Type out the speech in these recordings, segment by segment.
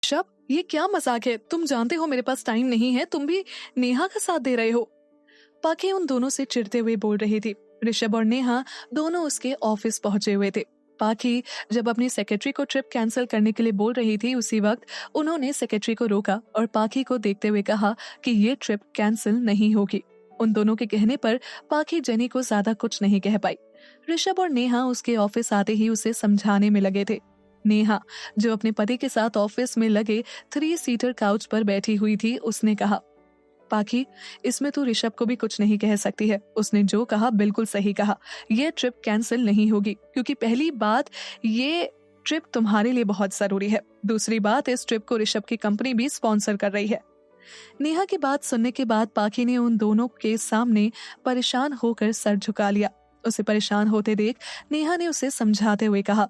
ऋषभ, ये क्या मजाक है? तुम जानते हो मेरे पास टाइम नहीं है, तुम भी नेहा का साथ दे रहे हो। पाखी उन दोनों से चिढ़ते हुए बोल रही थी। ऋषभ और नेहा दोनों उसके ऑफिस पहुंचे हुए थे। पाखी जब अपनी सेक्रेटरी को ट्रिप कैंसिल करने के लिए बोल रही थी, उसी वक्त उन्होंने सेक्रेटरी को रोका और पाखी को देखते हुए कहा कि ये ट्रिप कैंसिल नहीं होगी। उन दोनों के कहने पर पाखी जेनी को ज्यादा कुछ नहीं कह पाई। ऋषभ और नेहा उसके ऑफिस आते ही उसे समझाने में लगे थे। नेहा, जो अपने पति के साथ ऑफिस में लगे 3 सीटर काउच पर बैठी हुई थी, उसने कहा, पाखी, इसमें तू ऋषभ को भी कुछ नहीं कह सकती है। उसने जो कहा बिल्कुल सही कहा। ये ट्रिप कैंसिल नहीं होगी क्योंकि पहली बात, ये ट्रिप तुम्हारे लिए बहुत जरूरी है। दूसरी बात, इस ट्रिप को ऋषभ की कंपनी भी स्पॉन्सर कर रही है। नेहा की बात सुनने के बाद पाखी ने उन दोनों के सामने परेशान होकर सर झुका लिया। उसे परेशान होते देख नेहा ने उसे समझाते हुए कहा,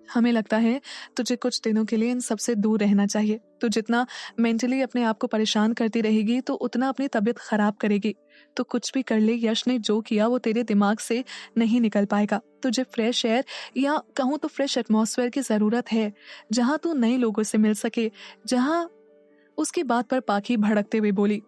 हमें लगता है तुझे कुछ दिनों के लिए इन सबसे दूर रहना चाहिए। तू जितना मेंटली अपने आप को परेशान करती रहेगी तो उतना अपनी तबीयत खराब करेगी। तो कुछ भी कर ले, यश ने जो किया वो तेरे दिमाग से नहीं निकल पाएगा। तुझे फ्रेश एयर या कहूँ तो फ्रेश एटमॉस्फेयर की जरूरत है, जहाँ तू नए लोगों से मिल सके। जहाँ उसकी बात पर पाखी भड़कते हुए बोली,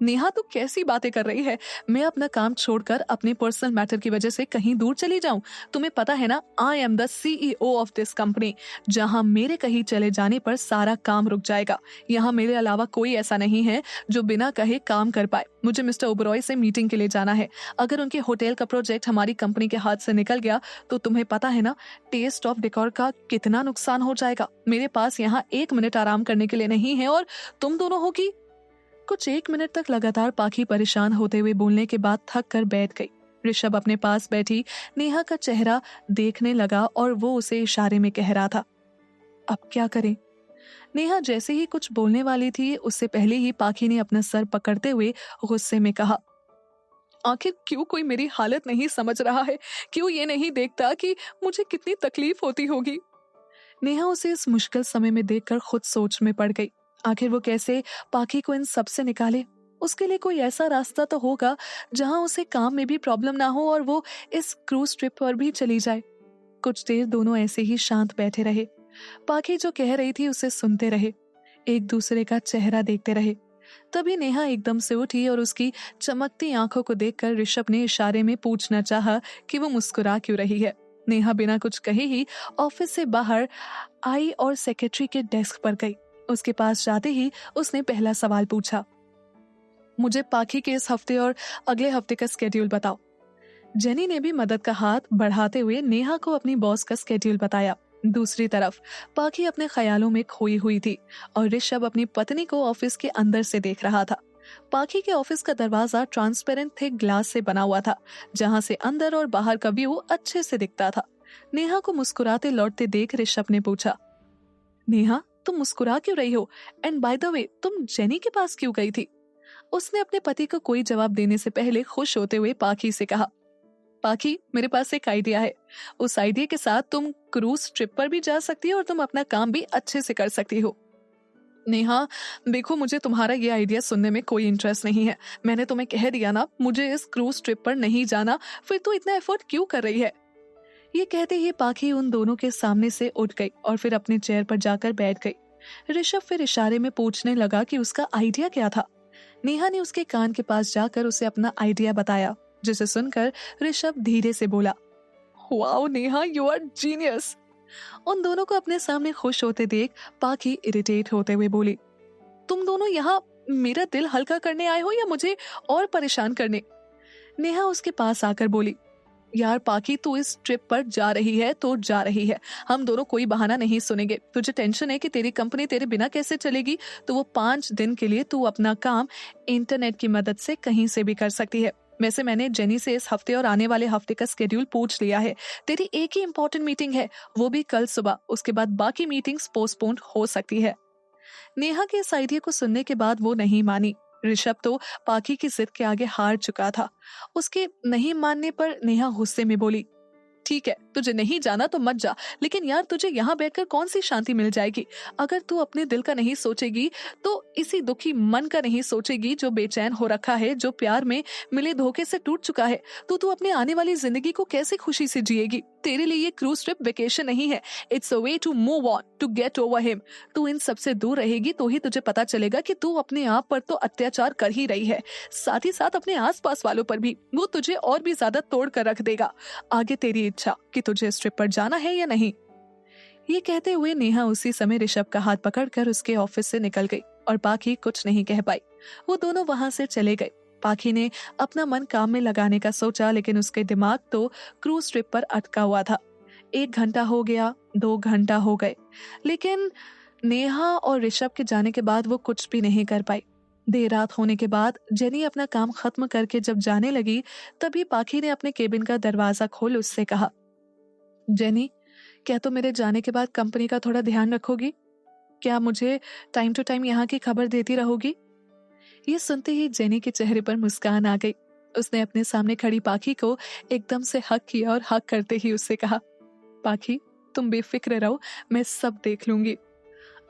नेहा तू कैसी बातें कर रही है? मैं अपना काम छोड़कर अपने पर्सनल मैटर की वजह से कहीं दूर चली जाऊं? तुम्हें पता है ना, I am the CEO of this company. जहां मेरे कहीं चले जाने पर सारा काम रुक जाएगा। यहाँ मेरे अलावा कोई ऐसा नहीं है जो बिना कहे काम कर पाए। मुझे मिस्टर ओबरॉय से मीटिंग के लिए जाना है। अगर उनके होटल का प्रोजेक्ट हमारी कंपनी के हाथ से निकल गया तो तुम्हें पता है ना, टेस्ट ऑफ डेकोर का कितना नुकसान हो जाएगा। मेरे पास यहाँ 1 मिनट आराम करने के लिए नहीं है और तुम दोनों हो कि। कुछ 1 मिनट तक लगातार पाखी परेशान होते हुए बोलने के बाद थक कर बैठ गई। ऋषभ अपने पास बैठी नेहा का चेहरा देखने लगा और वो उसे इशारे में कह रहा था, अब क्या करें? नेहा जैसे ही कुछ बोलने वाली थी, उससे पहले ही पाखी ने अपना सर पकड़ते हुए गुस्से में कहा, आखिर क्यों कोई मेरी हालत नहीं समझ रहा है? क्यों ये नहीं देखता कि मुझे कितनी तकलीफ होती होगी? नेहा उसे इस मुश्किल समय में देखकर खुद सोच में पड़ गई। आखिर वो कैसे पाखी को इन सब से निकाले? उसके लिए कोई ऐसा रास्ता तो होगा जहां उसे काम में भी प्रॉब्लम ना हो और वो इस क्रूज ट्रिप पर भी चली जाए। कुछ देर दोनों ऐसे ही शांत बैठे रहे। पाखी जो कह रही थी उसे सुनते रहे, एक दूसरे का चेहरा देखते रहे। तभी नेहा एकदम से उठी और उसकी चमकती आंखों को देखकर ऋषभ ने इशारे में पूछना चाहा कि वो मुस्कुरा क्यों रही है। नेहा बिना कुछ कहे ही ऑफिस से बाहर आई और सेक्रेटरी के डेस्क पर गई। उसके पास जाते ही उसने पहला सवाल पूछा, मुझे पाखी के इस हफ्ते और अगले हफ्ते का स्केड्यूल बताओ। जेनी ने भी मदद का हाथ बढ़ाते हुए नेहा को अपनी बॉस का स्केड्यूल बताया। दूसरी तरफ पाखी अपने ख्यालों में खोई हुई थी और ऋषभ अपनी पत्नी को ऑफिस के अंदर से देख रहा था। पाखी के ऑफिस का दरवाजा ट्रांसपेरेंट थिक ग्लास से बना हुआ था, जहां से अंदर और बाहर का व्यू अच्छे से दिखता था। नेहा को मुस्कुराते लौटते देख ऋषभ ने पूछा, नेहा तुम मुस्कुरा क्यों रही हो? एंड बाय द वे, तुम जेनी के पास क्यों गई थी? उसने अपने पति को कोई जवाब देने से पहले खुश होते हुए पाखी से कहा, पाखी, मेरे पास एक आइडिया है। उस आइडिया के साथ तुम क्रूज ट्रिप पर भी जा सकती हो और तुम अपना काम भी अच्छे से कर सकती हो। नेहा, देखो, मुझे तुम्हारा ये आइडिया सुनने में कोई इंटरेस्ट नहीं है। मैंने तुम्हें कह दिया ना, मुझे इस क्रूज ट्रिप पर नहीं जाना। फिर तू इतना एफर्ट क्यों कर रही है? ये कहते ही पाखी उन दोनों के सामने से उठ गई और फिर अपने चेयर पर जाकर बैठ गई। ऋषभ फिर इशारे में पूछने लगा कि उसका आइडिया क्या था। नेहा ने उसके कान के पास जाकर उसे अपना आइडिया बताया, जिसे सुनकर ऋषभ धीरे से बोला, wow Neha, you are genius. उन दोनों को अपने सामने खुश होते देख पाखी इरिटेट होते हुए बोली, तुम दोनों यहाँ मेरा दिल हल्का करने आए हो या मुझे और परेशान करने? नेहा उसके पास आकर बोली, यार पाखी, तू इस ट्रिप पर जा रही है तो जा रही है। हम दोनों कोई बहाना नहीं सुनेंगे। तुझे टेंशन है कि तेरी कंपनी तेरे बिना कैसे चलेगी, तो वो 5 दिन के लिए तू अपना काम इंटरनेट की मदद से कहीं से भी कर सकती है। वैसे मैंने जेनी से इस हफ्ते और आने वाले हफ्ते का स्केड्यूल पूछ लिया है। तेरी एक ही इंपॉर्टेंट मीटिंग है, वो भी कल सुबह। उसके बाद बाकी मीटिंग्स पोस्टपोन हो सकती है। नेहा के इस आइडिया को सुनने के बाद वो नहीं मानी। ऋषभ तो पाखी की जिद के आगे हार चुका था। उसके नहीं मानने पर नेहा गुस्से में बोली, ठीक है, तुझे नहीं जाना तो मत जा, लेकिन यार तुझे यहाँ बैठकर कौन सी शांति मिल जाएगी? अगर तू अपने दिल का नहीं सोचेगी तो इसी दुखी मन का नहीं सोचेगी जो बेचैन हो रखा है, जो प्यार में मिले धोखे से टूट चुका है, तो तू अपने आने वाली जिंदगी को कैसे खुशी से जिएगी? तेरे लिए ये क्रूज ट्रिप वेकेशन नहीं है, it's a way to move on, to get over him. तू इन सबसे दूर रहेगी तो ही तुझे पता चलेगा कि तू अपने आप पर तो अत्याचार कर ही रही है, साथ ही साथ अपने आसपास वालों पर भी। वो तुझे और भी ज्यादा तोड़ कर रख देगा। आगे तेरी इच्छा कि तुझे इस ट्रिप पर जाना है या नहीं। ये कहते हुए नेहा उसी समय ऋषभ का हाथ पकड़कर उसके ऑफिस से निकल गई और पाखी कुछ नहीं कह पाई। वो दोनों वहां से चले गए। पाखी ने अपना मन काम में लगाने का सोचा, लेकिन उसके दिमाग तो क्रूज ट्रिप पर अटका हुआ था। 1 घंटा हो गया, 2 घंटा हो गए, लेकिन नेहा और ऋषभ के जाने के बाद वो कुछ भी नहीं कर पाई। देर रात होने के बाद जेनी अपना काम खत्म करके जब जाने लगी, तभी पाखी ने अपने केबिन का दरवाजा खोल उससे कहा, जेनी, क्या तुम मेरे जाने के बाद कंपनी का थोड़ा ध्यान रखोगी? क्या मुझे टाइम टू टाइम यहाँ की खबर देती रहोगी? ये सुनते ही जेनी के चेहरे पर मुस्कान आ गई। उसने अपने सामने खड़ी पाखी को एकदम से हक किया और हक करते ही उससे कहा, पाखी तुम बेफिक्र रहो, मैं सब देख लूंगी।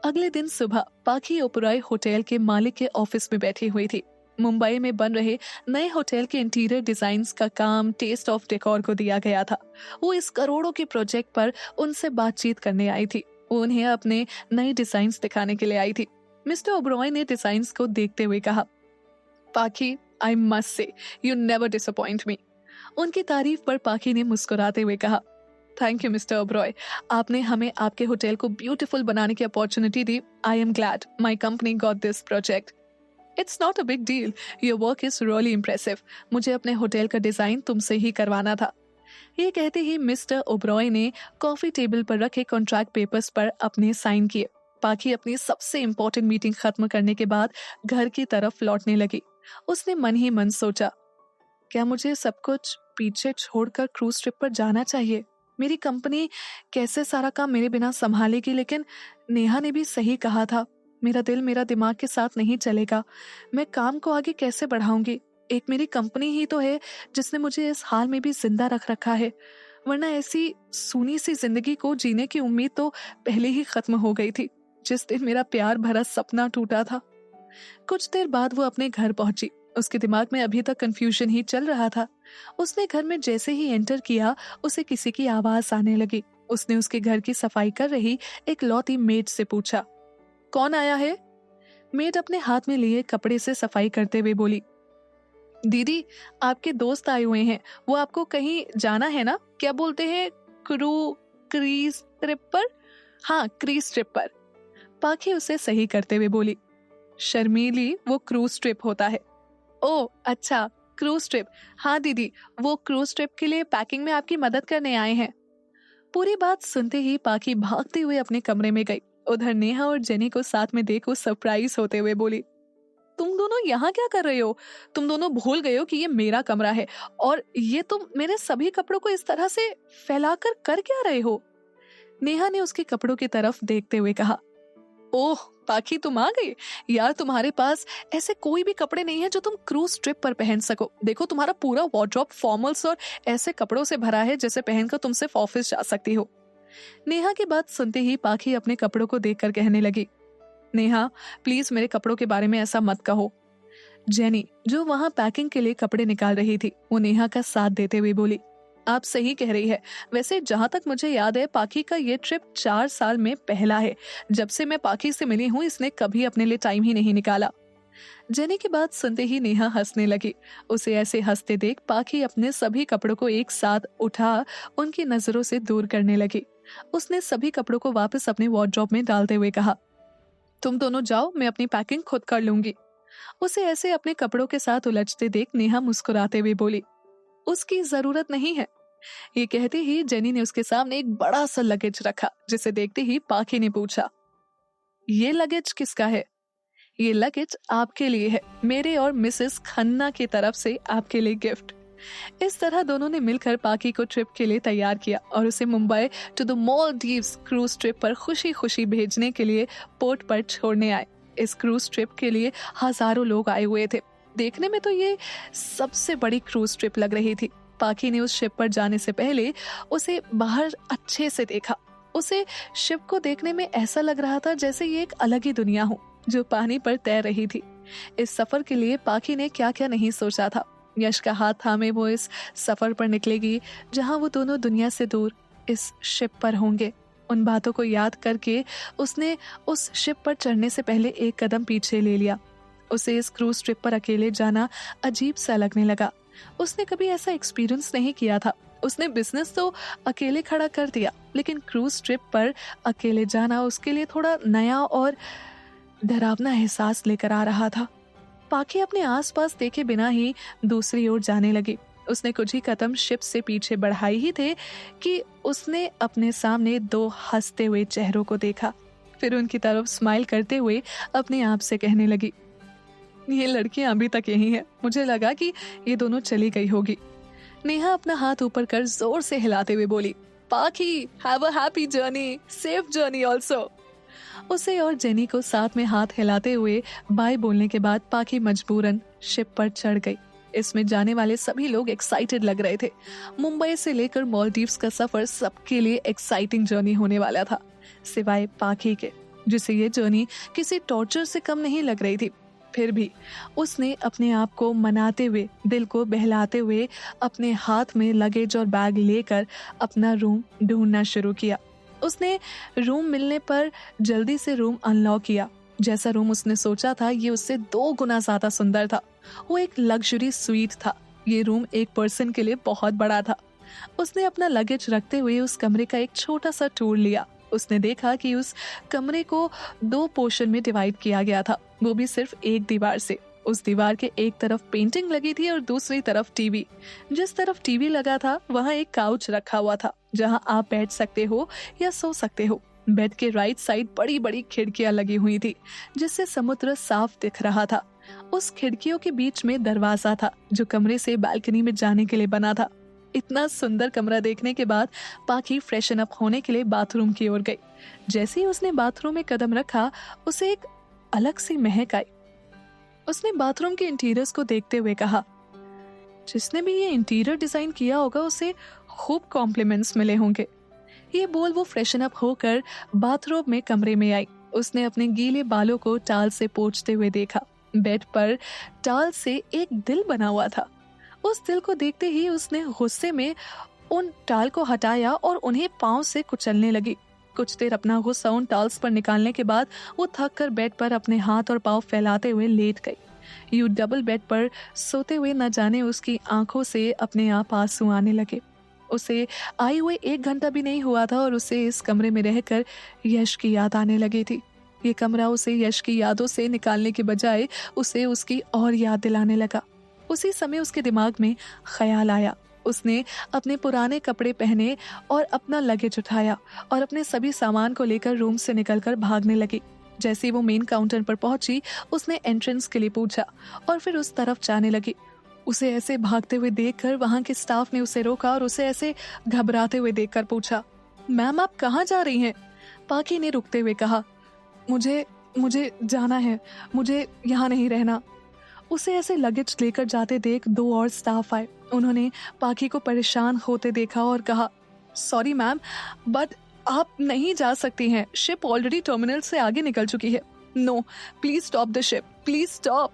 अगले दिन सुबह पाखी ओबरॉय होटल के मालिक के ऑफिस में बैठी हुई थी। मुंबई में बन रहे नए होटल के इंटीरियर डिजाइन्स का काम टेस्ट ऑफ डेकोर को दिया गया था। वो इस करोड़ों के प्रोजेक्ट पर उनसे बातचीत करने आई थी। वो उन्हें अपने नए डिजाइन्स दिखाने के लिए आई थी। मिस्टर ओबरॉय ने डिजाइन्स को देखते हुए कहा, पाखी, I must say you never disappoint मी। उनकी तारीफ पर पाखी ने मुस्कुराते हुए कहा, थैंक यू मिस्टर ओबरॉय, आपने हमें आपके होटल को ब्यूटीफुल बनाने की opportunity the. I am glad my company got this project. It's not a big deal, your work is really impressive. मुझे अपने होटल का डिजाइन तुमसे ही करवाना था। ये कहते ही मिस्टर ओबरॉय ने कॉफी टेबल पर रखे कॉन्ट्रैक्ट पेपर्स पर अपने साइन किए। पाखी अपनी सबसे इम्पोर्टेंट मीटिंग खत्म करने के बाद घर की तरफ लौटने लगी। उसने मन ही मन सोचा, क्या मुझे सब कुछ पीछे छोड़कर क्रूज ट्रिप पर जाना चाहिए? मेरी कंपनी कैसे सारा काम मेरे बिना संभालेगी? लेकिन नेहा ने भी सही कहा था, मेरा दिल मेरा दिमाग के साथ नहीं चलेगा। मैं काम को आगे कैसे बढ़ाऊंगी? एक मेरी कंपनी ही तो है जिसने मुझे इस हाल में भी जिंदा रख रखा है, वरना ऐसी सूनी सी जिंदगी को जीने की उम्मीद तो पहले ही खत्म हो गई थी जिस दिन मेरा प्यार भरा सपना टूटा था। कुछ देर बाद वो अपने घर पहुंची। उसके दिमाग में अभी तक कंफ्यूजन ही चल रहा था। उसने घर में जैसे ही एंटर किया, उसे किसी की आवाज आने लगी। उसने उसके घर की सफाई कर रही एक लौती मेड से पूछा, कौन आया है? मेड अपने हाथ में लिए कपड़े से सफाई करते हुए बोली, दीदी, आपके दोस्त आए हुए हैं, वो आपको कहीं जाना है ना? क्या बोलते हैं, क्रीज ट्रिप पर? हाँ, क्रीज ट्रिप पर। पाखी उसे सही करते हुए बोली, शर्मीली, वो क्रूज ट्रिप होता है। ओह अच्छा, क्रूज ट्रिप। हाँ दीदी, वो क्रूज ट्रिप के लिए पैकिंग में आपकी मदद करने आए हैं। पूरी बात सुनते ही पाखी भागते हुए अपने कमरे में गई। उधर नेहा और जेनी को साथ में देख वो सरप्राइज होते हुए बोली, तुम दोनों यहाँ क्या कर रहे हो? तुम दोनों भूल गए हो कि ये मेरा कमरा है, और ये तुम मेरे सभी कपड़ों को इस तरह से फैलाकर कर क्या रहे हो? नेहा ने उसके कपड़ों की तरफ देखते हुए कहा, ओह पाखी, तुम आ गई। यार, तुम्हारे पास ऐसे कोई भी कपड़े नहीं है जो तुम क्रूज ट्रिप पर पहन सको। देखो, तुम्हारा पूरा वार्डरोब फॉर्मल्स और ऐसे कपड़ों से भरा है जैसे पहनकर तुम सिर्फ ऑफिस जा सकती हो। नेहा की बात सुनते ही पाखी अपने कपड़ों को देखकर कहने लगी, नेहा प्लीज मेरे कपड़ों के बारे में ऐसा मत कहो। जेनी, जो वहां पैकिंग के लिए कपड़े निकाल रही थी, वो नेहा का साथ देते हुए बोली, आप सही कह रही है। वैसे जहां तक मुझे याद है, पाखी का ये ट्रिप 4 साल में पहला है। जब से मैं पाखी से मिली हूँ, इसने कभी अपने लिए टाइम ही नहीं निकाला। जेनी की बात सुनते ही नेहा हंसने लगी। उसे ऐसे हंसते देख पाखी अपने सभी कपड़ों को एक साथ उठा उनकी नजरों से दूर करने लगी। उसने सभी कपड़ों को वापस अपने वार्डरोब में डालते हुए कहा, तुम दोनों जाओ, मैं अपनी पैकिंग खुद कर लूंगी। उसे ऐसे अपने कपड़ों के साथ उलझते देख नेहा मुस्कुराते हुए बोली, उसकी जरूरत नहीं है। ये कहते ही जेनी ने उसके सामने एक बड़ा सा लगेज रखा, जिसे देखते ही पाखी ने पूछा, ये लगेज किसका है? ये लगेज आपके लिए है, मेरे और मिसेस खन्ना की तरफ से आपके लिए गिफ्ट। इस तरह दोनों ने मिलकर पाखी को ट्रिप के लिए तैयार किया और उसे Mumbai to the Maldives cruise trip पर खुशी खुशी भेजने के लिए पोर्ट पर छोड़ने आए। इस क्रूज ट्रिप के लिए हजारों लोग आए हुए थे। देखने में तो ये सबसे बड़ी क्रूज ट्रिप लग रही थी। पाखी ने उस शिप पर जाने से पहले उसे बाहर अच्छे से देखा। उसे शिप को देखने में ऐसा लग रहा था जैसे ये एक अलग ही दुनिया हो जो पानी पर तैर रही थी। इस सफर के लिए पाखी ने क्या क्या नहीं सोचा था। यश का हाथ थामे वो इस सफर पर निकलेगी जहां वो दोनों दुनिया से दूर इस शिप पर होंगे। उन बातों को याद करके उसने उस शिप पर चढ़ने से पहले एक कदम पीछे ले लिया। उसे इस क्रूज ट्रिप पर अकेले जाना अजीब सा लगने लगा। उसने कभी ऐसा एक्सपीरियंस नहीं किया था। उसने बिजनेस तो अकेले खड़ा कर दिया, लेकिन क्रूज ट्रिप पर अकेले जाना उसके लिए थोड़ा नया और डरावना एहसास लेकर आ रहा था। पाखी अपने आसपास देखे बिना ही दूसरी ओर जाने लगी। उसने कुछ ही कदम शिप से पीछे बढ़ाए ही थे कि उसने अपने सामने दो हंसते हुए चेहरों को देखा। फिर उनकी तरफ स्माइल करते हुए अपने आप से कहने लगी, ये लड़कियां अभी तक यही है। मुझे लगा कि ये दोनों चली गई होगी। नेहा अपना हाथ ऊपर कर जोर से हिलाते हुए बोली, पाखी, have a happy journey, safe journey also. उसे और जेनी को साथ में हाथ हिलाते हुए बाय बोलने के बाद पाखी मजबूरन शिप पर चढ़ गई। इसमें जाने वाले सभी लोग एक्साइटेड लग रहे थे। मुंबई से लेकर मालदीव्स का सफर सबके लिए एक्साइटिंग जर्नी होने वाला था, सिवाय पाखी के, जिसे ये जर्नी किसी टॉर्चर से कम नहीं लग रही थी। फिर भी उसने अपने आप को मनाते हुए, दिल को बहलाते हुए अपने हाथ में लगेज और बैग लेकर अपना रूम ढूंढना शुरू किया। उसने रूम मिलने पर जल्दी से रूम अनलॉक किया। जैसा रूम उसने सोचा था, ये उससे 2 गुना ज्यादा सुंदर था। वो एक लग्जरी स्वीट था। ये रूम एक पर्सन के लिए बहुत बड़ा था। उसने अपना लगेज रखते हुए उस कमरे का एक छोटा सा टूर लिया। उसने देखा कि उस कमरे को 2 पोर्शन में डिवाइड किया गया था, वो भी सिर्फ एक दीवार से। उस दीवार के एक तरफ पेंटिंग लगी थी और दूसरी तरफ टीवी। जिस तरफ टीवी लगा था वहाँ एक काउच रखा हुआ था जहाँ आप बैठ सकते हो या सो सकते हो। बेड के राइट साइड बड़ी बड़ी खिड़कियां लगी हुई थी जिससे समुद्र साफ दिख रहा था। उस खिड़कियों के बीच में दरवाजा था जो कमरे से बालकनी में जाने के लिए बना था। इतना सुंदर कमरा देखने के बाद पाखी फ्रेशन अप होने के लिए बाथरूम की ओर गई। जैसे ही उसने बाथरूम में कदम रखा, उसे एक अलग सी महक आई। उसने बाथरूम के इंटीरियर्स को देखते हुए कहा, जिसने भी ये इंटीरियर डिजाइन किया होगा उसे खूब कॉम्प्लीमेंट्स मिले होंगे। ये बोल वो फ्रेशन अप होकर बाथरूम में कमरे में आई। उसने अपने गीले बालों को टाल से पोंछते हुए देखा। बेड पर टाल से एक दिल बना हुआ था। उस दिल को देखते ही उसने गुस्से में उन टाल को हटाया और उन्हें पांव से कुचलने लगी। कुछ देर अपना गुस्सा उन टाल्स पर निकालने के बाद वो थक कर बेड पर अपने हाथ और पांव फैलाते हुए लेट गई। यूं डबल बेड पर सोते हुए न जाने उसकी आंखों से अपने आप आंसू आने लगे। उसे आए हुए 1 घंटा भी नहीं हुआ था और उसे इस कमरे में रहकर यश की याद आने लगी थी। ये कमरा उसे यश की यादों से निकालने के बजाय उसे उसकी और याद दिलाने लगा। उसी समय उसके दिमाग में ख्याल आया। उसने अपने पुराने कपड़े पहने और अपना लगेज उठाया और अपने सभी सामान को लेकर रूम से निकलकर भागने लगी। जैसे ही वो मेन काउंटर पर पहुंची, उसने एंट्रेंस के लिए पूछा और फिर उस तरफ जाने लगी। उसे ऐसे भागते हुए देखकर वहां के स्टाफ ने उसे रोका और उसे ऐसे घबराते हुए देखकर पूछा, मैम आप कहाँ जा रही हैं? पाखी ने रुकते हुए कहा, मुझे जाना है, मुझे यहाँ नहीं रहना। उसे ऐसे लगेज लेकर जाते देख 2 और स्टाफ आए। उन्होंने पाखी को परेशान होते देखा और कहा, सॉरी मैम, बट आप नहीं जा सकती हैं। शिप ऑलरेडी टर्मिनल से आगे निकल चुकी है। No, please stop the ship, please stop.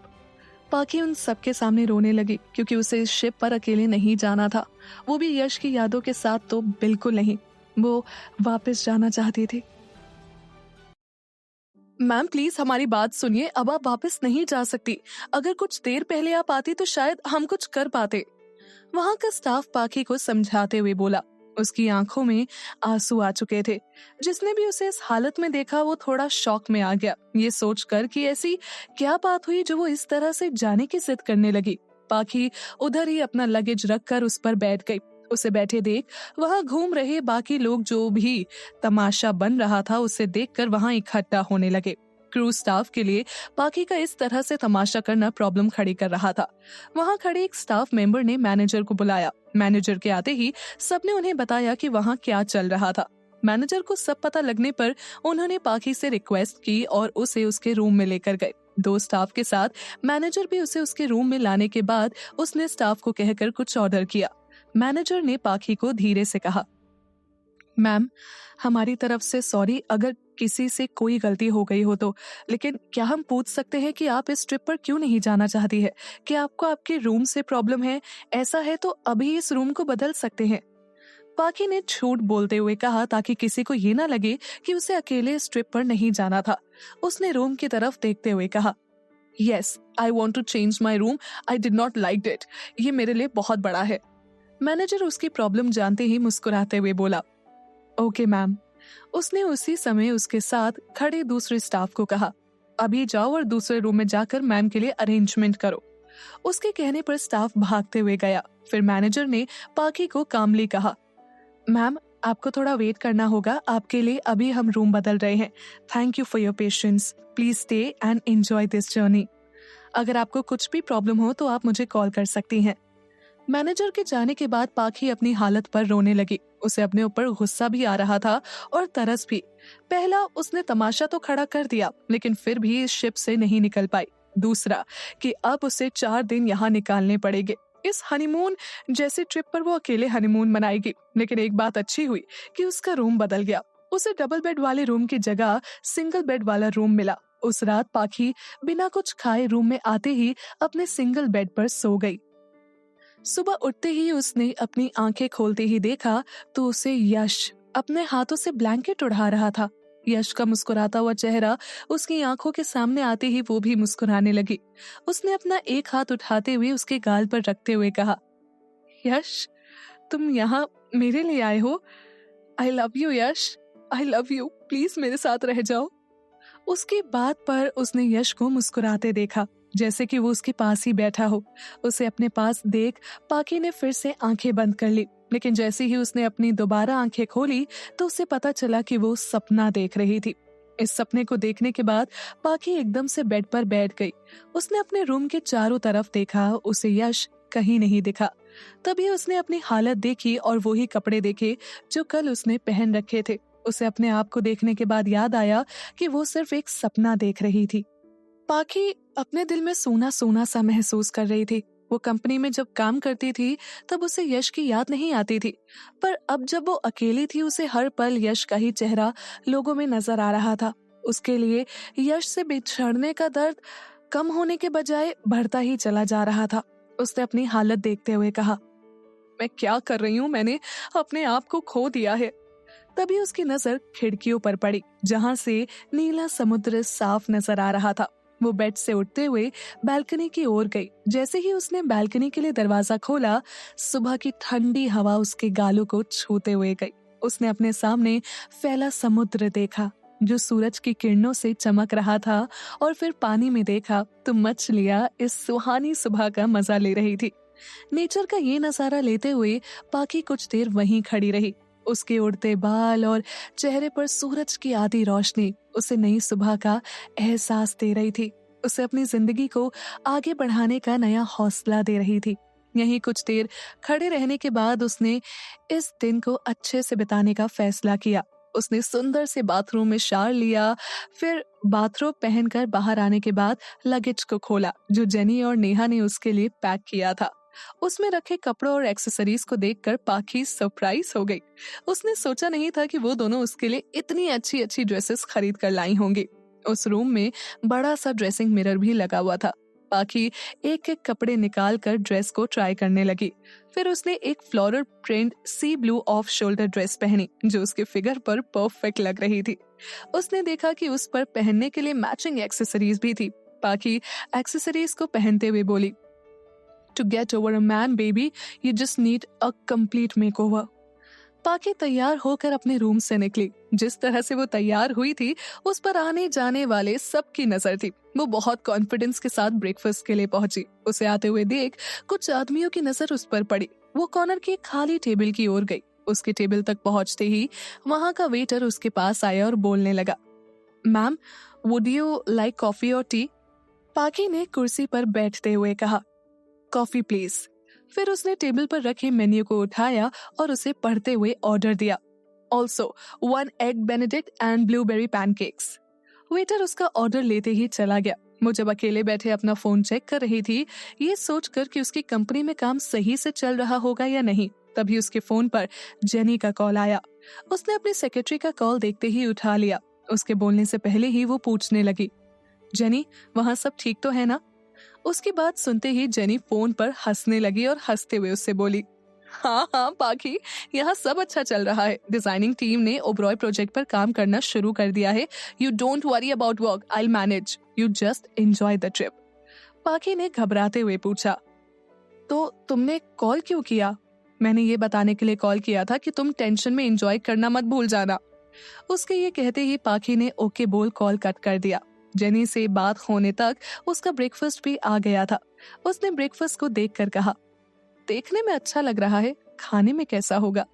Pakhi उन सबके सामने रोने लगी क्योंकि उसे इस शिप पर अकेले नहीं जाना था, वो भी यश की यादों के साथ तो बिल्कुल नहीं। वो वापस जाना चाहती थी। मैम प्लीज हमारी बात सुनिए, अब आप वापस नहीं जा सकती। अगर कुछ देर पहले आप आती तो शायद हम कुछ कर पाते। वहां का स्टाफ पाखी को समझाते हुए बोला। उसकी आंखों में आंसू आ चुके थे। जिसने भी उसे इस हालत में देखा वो थोड़ा शॉक में आ गया, ये सोचकर कि ऐसी क्या बात हुई जो वो इस तरह से जाने की जिद करने लगी। पाखी उधर ही अपना लगेज रखकर उस पर बैठ गई। उसे बैठे देख वहां घूम रहे बाकी लोग जो भी तमाशा बन रहा था उसे देखकर वहां इकट्ठा होने लगे। क्रूज स्टाफ के लिए पाखी का इस तरह से तमाशा करना प्रॉब्लम खड़ी कर रहा था। वहां खड़े एक स्टाफ मेंबर ने मैनेजर को बुलाया। मैनेजर के आते ही सबने उन्हें बताया कि वहां क्या चल रहा था। मैनेजर को सब पता लगने पर उन्होंने पाखी से रिक्वेस्ट की और उसे उसके रूम में लेकर गए। 2 स्टाफ के साथ मैनेजर भी उसे उसके रूम में लाने के बाद उसने स्टाफ को कहकर कुछ ऑर्डर किया। मैनेजर ने पाखी को धीरे से कहा, मैम, हमारी तरफ से सॉरी अगर किसी से कोई गलती हो गई हो तो, लेकिन क्या हम पूछ सकते हैं कि आप इस ट्रिप पर क्यों नहीं जाना चाहती है? क्या आपको आपके रूम से प्रॉब्लम है? ऐसा है तो अभी इस रूम को बदल सकते हैं। पाखी ने झूठ बोलते हुए कहा ताकि किसी को ये ना लगे कि उसे अकेले इस ट्रिप पर नहीं जाना था। उसने रूम की तरफ देखते हुए कहा, yes, I want to change my room, I did not like it, ये मेरे लिए बहुत बड़ा है। मैनेजर उसकी प्रॉब्लम जानते ही मुस्कुराते हुए बोला, ओके मैम। उसने उसी समय उसके साथ खड़े दूसरे स्टाफ को कहा, अभी जाओ और दूसरे रूम में जाकर मैम के लिए अरेंजमेंट करो। उसके कहने पर स्टाफ भागते हुए गया। फिर मैनेजर ने पाखी को कामली कहा, मैम, आपको थोड़ा वेट करना होगा, आपके लिए अभी हम रूम बदल रहे हैं। Thank you for your patience, please stay and enjoy this journey. अगर आपको कुछ भी प्रॉब्लम हो तो आप मुझे कॉल कर सकती हैं। मैनेजर के जाने के बाद पाखी अपनी हालत पर रोने लगी। उसे अपने ऊपर गुस्सा भी आ रहा था और तरस भी। पहला, उसने तमाशा तो खड़ा कर दिया लेकिन फिर भी इस शिप से नहीं निकल पाई। दूसरा कि अब उसे 4 दिन यहाँ निकालने पड़ेंगे। इस हनीमून जैसी ट्रिप पर वो अकेले हनीमून मनाएगी। लेकिन एक बात अच्छी हुई कि उसका रूम बदल गया। उसे डबल बेड वाले रूम की जगह सिंगल बेड वाला रूम मिला। उस रात पाखी बिना कुछ खाए रूम में आते ही अपने सिंगल बेड पर सो गई। सुबह उठते ही उसने अपनी आंखें खोलते ही देखा तो उसे यश अपने हाथों से ब्लैंकेट उड़ा रहा था। यश का मुस्कुराता हुआ चेहरा उसकी आंखों के सामने आते ही वो भी मुस्कुराने लगी। उसने अपना एक हाथ उठाते हुए उसके गाल पर रखते हुए कहा, यश, तुम यहाँ मेरे लिए आए हो? I love you Yash, I love you, please मेरे साथ रह जाओ। उसकी बात पर उसने यश को मुस्कुराते देखा जैसे कि वो उसके पास ही बैठा हो। उसे अपने पास देख पाखी ने फिर से आंखें बंद कर ली। लेकिन जैसे ही उसने अपनी दोबारा आंखें खोली तो उसे पता चला कि वो सपना देख रही थी। इस सपने को देखने के बाद पाखी एकदम से बेड पर बैठ गई। उसने अपने रूम के चारों तरफ देखा, उसे यश कहीं नहीं दिखा। तभी उसने अपनी हालत देखी और वही कपड़े देखे जो कल उसने पहन रखे थे। उसे अपने आप को देखने के बाद याद आया कि वो सिर्फ एक सपना देख रही थी। पाखी अपने दिल में सोना सोना सा महसूस कर रही थी। वो कंपनी में जब काम करती थी तब उसे यश की याद नहीं आती थी, पर अब जब वो अकेली थी उसे हर पल यश का ही चेहरा लोगों में नजर आ रहा था। उसके लिए यश से बिछड़ने का दर्द कम होने के बजाय बढ़ता ही चला जा रहा था। उसने अपनी हालत देखते हुए कहा, मैं क्या कर रही हूँ, मैंने अपने आप को खो दिया है। तभी उसकी नजर खिड़कियों पर पड़ी जहां से नीला समुद्र साफ नजर आ रहा था। वो बेड से उठते हुए बालकनी की ओर गई। जैसे ही उसने बालकनी के लिए दरवाजा खोला, सुबह की ठंडी हवा उसके गालों को छूते हुए गई। उसने अपने सामने फैला समुद्र देखा जो सूरज की किरणों से चमक रहा था, और फिर पानी में देखा तो मछलियां इस सुहानी सुबह का मजा ले रही थी। नेचर का ये नजारा लेते हुए पाखी कुछ देर वहीं खड़ी रही। उसके उड़ते बाल और चेहरे पर सूरज की आधी रोशनी उसे नई सुबह का एहसास दे रही थी। उसे अपनी जिंदगी को आगे बढ़ाने का नया हौसला दे रही थी। यहीं कुछ देर खड़े रहने के बाद उसने इस दिन को अच्छे से बिताने का फैसला किया। उसने सुंदर से बाथरूम में शावर लिया, फिर बाथरोब पहनकर बाहर आने के बाद लगेज को खोला जो जेनी और नेहा ने उसके लिए पैक किया था। उसमें रखे कपड़ों और एक्सेसरीज को देखकर पाखी सरप्राइज हो गई। उसने सोचा नहीं था कि वो दोनों उसके लिए इतनी अच्छी अच्छी ड्रेसेस खरीद कर लाई होंगी। उस रूम में बड़ा सा ड्रेसिंग मिरर भी लगा हुआ था। पाखी एक एक कपड़े निकाल कर ड्रेस को ट्राई करने लगी। फिर उसने एक फ्लोरल प्रिंट सी ब्लू ऑफ शोल्डर ड्रेस पहनी जो उसके फिगर पर परफेक्ट लग रही थी। उसने देखा कि उस पर पहनने के लिए मैचिंग एक्सेसरीज भी थी। पाखी एक्सेसरीज को पहनते हुए बोली, To get over a man, baby, you just need a complete makeover. पाखी तैयार होकर अपने रूम से निकली। जिस तरह से वो तैयार हुई थी उस पर आने जाने वाले सबकी नजर थी। वो बहुत कॉन्फिडेंस के साथ ब्रेकफास्ट के लिए पहुंची। उसे आते हुए देख कुछ आदमियों की नजर उस पर पड़ी। वो कॉर्नर की खाली टेबल की ओर गई। उसके टेबल तक पहुंचते ही वहां का वेटर उसके पास आया और बोलने लगा, ma'am, would you like coffee और टी? पाखी ने कुर्सी पर बैठते हुए कहा, कॉफी प्लीज। फिर उसने टेबल पर रखे मेन्यू को उठाया और उसे पढ़ते हुए ऑर्डर दिया, also 1 egg Benedict and blueberry pancakes. Waiter उसका ऑर्डर लेते ही चला गया। वो जब अकेले बैठे अपना फोन चेक कर रही थी, ये सोचकर कि उसकी कंपनी में काम सही से चल रहा होगा या नहीं, तभी उसके फोन पर जेनी का कॉल आया। उसने अपनी सेक्रेटरी का कॉल देखते ही उठा लिया। उसके बोलने से पहले ही वो पूछने लगी, जेनी, वहां सब ठीक तो है ना? उसकी बात सुनते ही जेनी फोन पर हंसने लगी और हंसते हुए उससे बोली, हाँ हाँ पाखी, यहाँ सब अच्छा चल रहा है। डिजाइनिंग टीम ने ओबरॉय प्रोजेक्ट पर काम करना शुरू कर दिया है। You don't worry about work, I will manage. You just enjoy the trip. पाखी ने घबराते हुए पूछा, तो तुमने कॉल क्यों किया? मैंने ये बताने के लिए कॉल किया था कि तुम टेंशन में एंजॉय करना मत भूल जाना। उसके ये कहते ही पाखी ने ओके बोल कॉल कट कर दिया। जेनी से बात होने तक उसका ब्रेकफास्ट भी आ गया था। उसने ब्रेकफास्ट को देखकर कहा, देखने में अच्छा लग रहा है, खाने में कैसा होगा?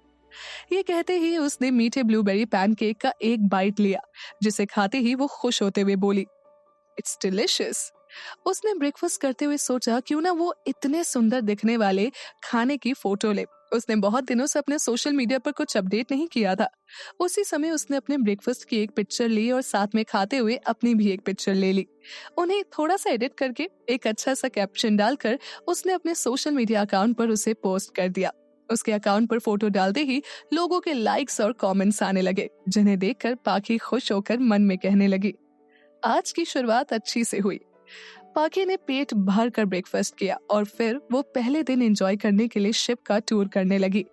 ये कहते ही उसने मीठे ब्लूबेरी पैनकेक का एक बाइट लिया, जिसे खाते ही वो खुश होते हुए बोली, इट्स डिलिशियस। उसने ब्रेकफास्ट करते हुए सोचा क्यों ना वो इतने सुंदर दिखने वाले खाने की फोटो ले। उसने बहुत दिनों से अपने सोशल मीडिया पर कुछ अपडेट नहीं किया था। उसी समय उसने अपने ब्रेकफास्ट की एक पिक्चर ली और साथ में खाते हुए अपनी भी एक पिक्चर ले ली। उन्हें थोड़ा सा एडिट करके एक अच्छा सा कैप्शन डालकर उसने अपने सोशल मीडिया अकाउंट पर उसे पोस्ट कर दिया। उसके अकाउंट पर फोटो डालते ही लोगों के लाइक्स और कमेंट्स आने लगे, जिन्हें देखकर पाखी खुश होकर मन में कहने लगी, आज की शुरुआत अच्छी से हुई। पाखी ने पेट भर कर ब्रेकफास्ट किया और फिर वो पहले दिन एंजॉय करने के लिए शिप का टूर करने लगी।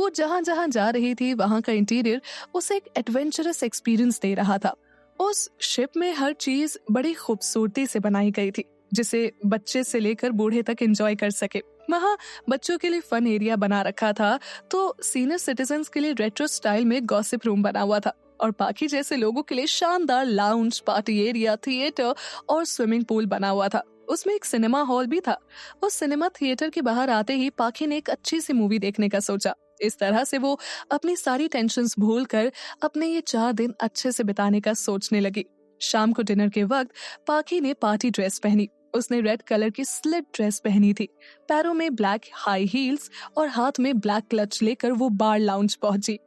वो जहां जहां जा रही थी वहां का इंटीरियर उसे एक एडवेंचरस एक्सपीरियंस दे रहा था। उस शिप में हर चीज बड़ी खूबसूरती से बनाई गई थी, जिसे बच्चे से लेकर बूढ़े तक एंजॉय कर सके। वहाँ बच्चों के लिए फन एरिया बना रखा था, तो सीनियर सिटीजन्स के लिए रेट्रो स्टाइल में गॉसिप रूम बना हुआ था और बाकी जैसे लोगों के लिए शानदार लाउंज, पार्टी एरिया, थिएटर और स्विमिंग पूल बना हुआ था। उसमें एक सिनेमा हॉल भी था। उस सिनेमा थिएटर के बाहर आते ही पाखी ने एक अच्छी सी मूवी देखने का सोचा। इस तरह से वो अपनी सारी टेंशन्स भूलकर अपने ये 4 दिन अच्छे से बिताने का सोचने लगी। शाम को डिनर के वक्त पाखी ने पार्टी ड्रेस पहनी। उसने रेड कलर की स्लिट ड्रेस पहनी थी, पैरों में ब्लैक हाई हील्स और हाथ में ब्लैक क्लच लेकर वो बार लाउंज पहुंची।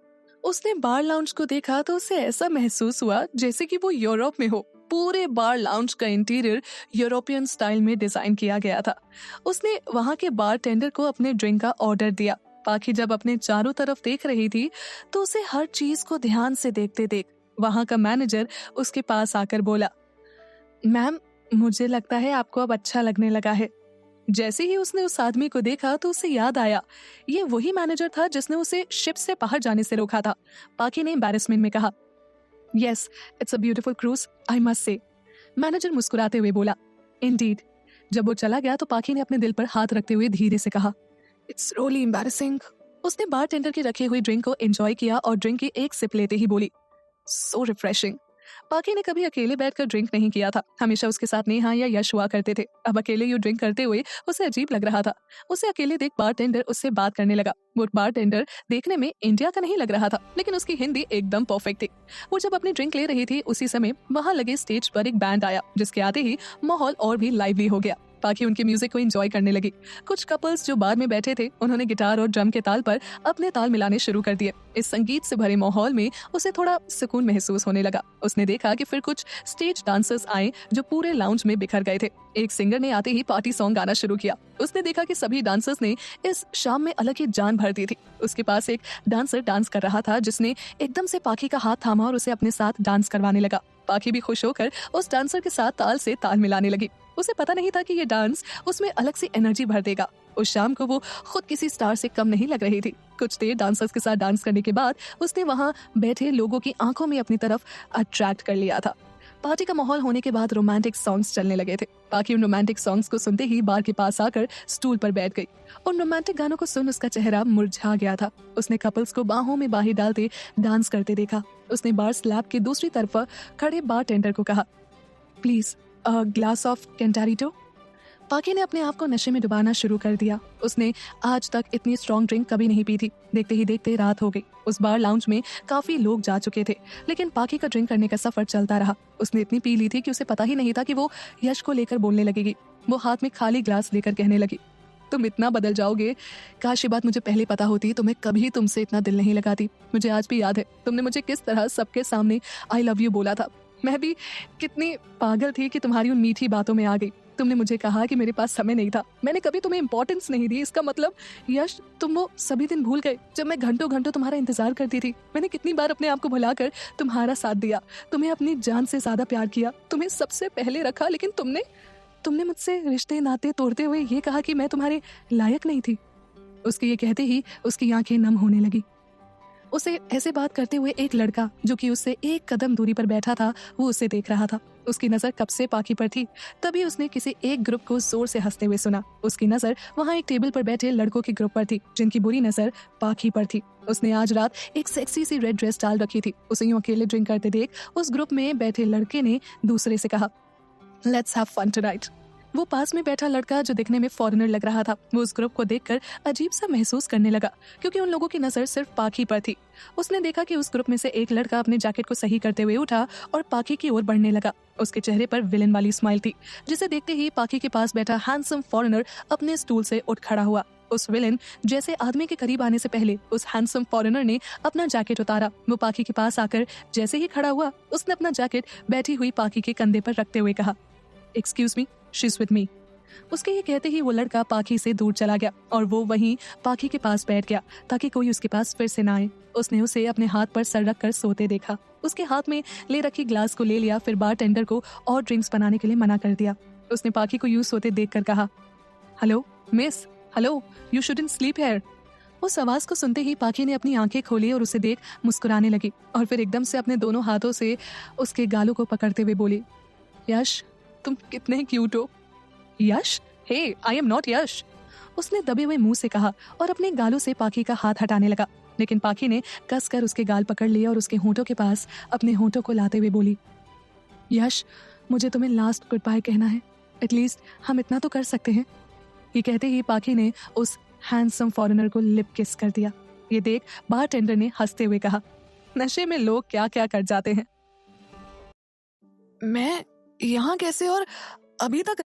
उसने बार लाउंज को देखा तो उसे ऐसा महसूस हुआ जैसे कि वो यूरोप में हो। पूरे बार लाउंज का इंटीरियर यूरोपियन स्टाइल में डिजाइन किया गया था। उसने वहां के बारटेंडर को अपने ड्रिंक का ऑर्डर दिया। पाखी जब अपने चारों तरफ देख रही थी तो उसे हर चीज को ध्यान से देखते देख वहां का मैनेजर उसके पास आकर बोला, मैम, मुझे लगता है आपको अब अच्छा लगने लगा है। जैसे ही उसने उस आदमी को देखा तो उसे याद आया, ये वही मैनेजर था जिसने उसे शिप से बाहर जाने से रोका था। पाखी ने एम्बैरेसमेंट में कहा, yes, it's a beautiful cruise, I must say. Manager मुस्कुराते हुए बोला, इंडीड। जब वो चला गया तो पाखी ने अपने दिल पर हाथ रखते हुए धीरे से कहा, इट्स रियली एम्बैरेसिंग। उसने बारटेंडर की रखी हुई ड्रिंक को एंजॉय किया और ड्रिंक की एक सिप लेते ही बोली, सो रिफ्रेशिंग। पाखी ने कभी अकेले बैठकर ड्रिंक नहीं किया था। हमेशा उसके साथ नेहा या यश हुआ करते थे। अब अकेले यू ड्रिंक करते हुए उसे अजीब लग रहा था। उसे अकेले देख बारटेंडर उससे बात करने लगा। वो बारटेंडर देखने में इंडिया का नहीं लग रहा था, लेकिन उसकी हिंदी एकदम परफेक्ट थी। वो जब अपनी ड्रिंक ले रही थी उसी समय वहां लगे स्टेज पर एक बैंड आया, जिसके आते ही माहौल और भी लाइवली हो गया। पाखी उनके म्यूजिक को एंजॉय करने लगी। कुछ कपल्स जो बार में बैठे थे उन्होंने गिटार और ड्रम के ताल पर अपने ताल मिलाने शुरू कर दिए। इस संगीत से भरे माहौल में उसे थोड़ा सुकून महसूस होने लगा। उसने देखा कि फिर कुछ स्टेज डांसर्स आए जो पूरे लाउंज में बिखर गए थे। एक सिंगर ने आते ही पार्टी सॉन्ग गाना शुरू किया। उसने देखा कि सभी डांसर्स ने इस शाम में अलग ही जान भर दी थी। उसके पास एक डांसर डांस कर रहा था जिसने एकदम से पाखी का हाथ थामा और उसे अपने साथ डांस करवाने लगा। पाखी भी खुश होकर उस डांसर के साथ ताल से ताल मिलाने लगी। उसे पता नहीं था कि ये डांस उसमें अलग सी एनर्जी भर देगा। उस शाम को वो खुद किसी स्टार से कम नहीं लग रही थी। कुछ देर डांसर्स के साथ डांस करने के बाद उसने वहां बैठे लोगों की आंखों में अपनी तरफ अट्रैक्ट कर लिया था। पार्टी का माहौल होने के बाद रोमांटिक सॉन्ग्स चलने लगे थे। पाखी उन रोमांटिक सॉन्ग्स को सुनते ही बार के पास आकर स्टूल पर बैठ गई। उन रोमांटिक गानों को सुन उसका चेहरा मुरझा गया था। उसने कपल्स को बाहों में बाहें डालते डांस करते देखा। उसने बार स्लैब की दूसरी तरफ खड़े बारटेंडर को कहा, प्लीज अ ग्लास ऑफ कैंटारिटो। पाखी ने अपने आप को नशे में डुबाना शुरू कर दिया। उसने आज तक इतनी स्ट्रॉन्ग ड्रिंक कभी नहीं पी थी। देखते ही देखते रात हो गई। उस बार लाउंज में काफी लोग जा चुके थे, लेकिन पाखी का ड्रिंक करने का सफर चलता रहा। उसने इतनी पी ली थी कि उसे पता ही नहीं था कि वो यश को लेकर बोलने लगेगी। वो हाथ में खाली ग्लास लेकर कहने लगी, तुम इतना बदल जाओगे, काश ये बात मुझे पहले पता होती तो मैं कभी तुमसे इतना दिल नहीं लगाती। मुझे आज भी याद है तुमने मुझे किस तरह सबके सामने आई लव यू बोला था। मैं भी कितनी पागल थी कि तुम्हारी उन मीठी बातों में आ गई। तुमने मुझे कहा कि मेरे पास समय नहीं था, मैंने कभी तुम्हें इंपॉर्टेंस नहीं दी। इसका मतलब यश, तुम वो सभी दिन भूल गए जब मैं घंटों घंटों तुम्हारा इंतजार करती थी। मैंने कितनी बार अपने आप को भुलाकर तुम्हारा साथ दिया, तुम्हें अपनी जान से ज्यादा प्यार किया, तुम्हें सबसे पहले रखा, लेकिन तुमने तुमने मुझसे रिश्ते नाते तोड़ते हुए ये कहा कि मैं तुम्हारे लायक नहीं थी। उसके ये कहते ही उसकी आंखें नम होने लगी। उसे ऐसे बात करते हुए एक लड़का जो कि उससे एक कदम दूरी पर बैठा था, वो उसे देख रहा था। उसकी नजर कब से पाखी पर थी। तभी उसने किसी एक ग्रुप को जोर से हंसते हुए सुना। उसकी नजर वहां एक टेबल पर बैठे लड़कों के ग्रुप पर थी, जिनकी बुरी नजर पाखी पर थी। उसने आज रात एक सेक्सी सी रेड ड्रेस डाल रखी थी। उसे यूं अकेले ड्रिंक करते देख उस ग्रुप में बैठे लड़के ने दूसरे से कहा, लेट्स हैव फन टुनाइट। वो पास में बैठा लड़का जो दिखने में फॉरेनर लग रहा था, वो उस ग्रुप को देखकर अजीब सा महसूस करने लगा, क्योंकि उन लोगों की नजर सिर्फ पाखी पर थी। उसने देखा कि उस ग्रुप में से एक लड़का अपने जैकेट को सही करते हुए उठा और पाखी की ओर बढ़ने लगा। उसके चेहरे पर विलन वाली स्माइल थी, जिसे देखते ही पाखी के पास बैठा हैंडसम फॉरेनर अपने स्टूल से उठ खड़ा हुआ। उस विलन जैसे आदमी के करीब आने से पहले उस हैंडसम फॉरेनर ने अपना जैकेट उतारा। वो पाखी के पास आकर जैसे ही खड़ा हुआ, उसने अपना जैकेट बैठी हुई पाखी के कंधे पर रखते हुए कहा, excuse me, she is with me. उसके ये कहते ही वो लड़का पाखी से दूर चला गया और वो वहीं पाखी के पास बैठ गया ताकि कोई उसके पास फिर से ना आए। उसने उसे अपने हाथ पर सर रख कर सोते देखा। उसके हाथ में ले रखी ग्लास को ले लिया, फिर बार टेंडर को और ड्रिंक्स बनाने के लिए मना कर दिया। उसने पाखी को यूं सोते देखकर कहा, hello miss, hello, you shouldn't sleep here. उस आवाज को सुनते ही पाखी ने अपनी आंखें खोली और उसे देख मुस्कुराने लगी, और फिर एकदम से अपने दोनों हाथों से उसके गालों को पकड़ते हुए बोली, यश, तुम कितने क्यूट हो। यश, हे, आई एम नॉट यश। उसने दबे हुए मुंह से कहा और अपने गालों से पाखी का हाथ हटाने लगा, लेकिन पाखी ने कसकर उसके गाल पकड़ लिए और उसके होंठों के पास अपने होंठों को लाते हुए बोली, यश, मुझे तुम्हें लास्ट गुड बाय कहना है, एटलीस्ट हम इतना तो कर सकते हैं। ये कहते ही पाखी ने उस हैंडसम फॉरेनर को लिप किस कर दिया। ये देख बार टेंडर ने हंसते हुए कहा, नशे में लोग क्या क्या कर जाते हैं। मैं यहाँ कैसे, और अभी तक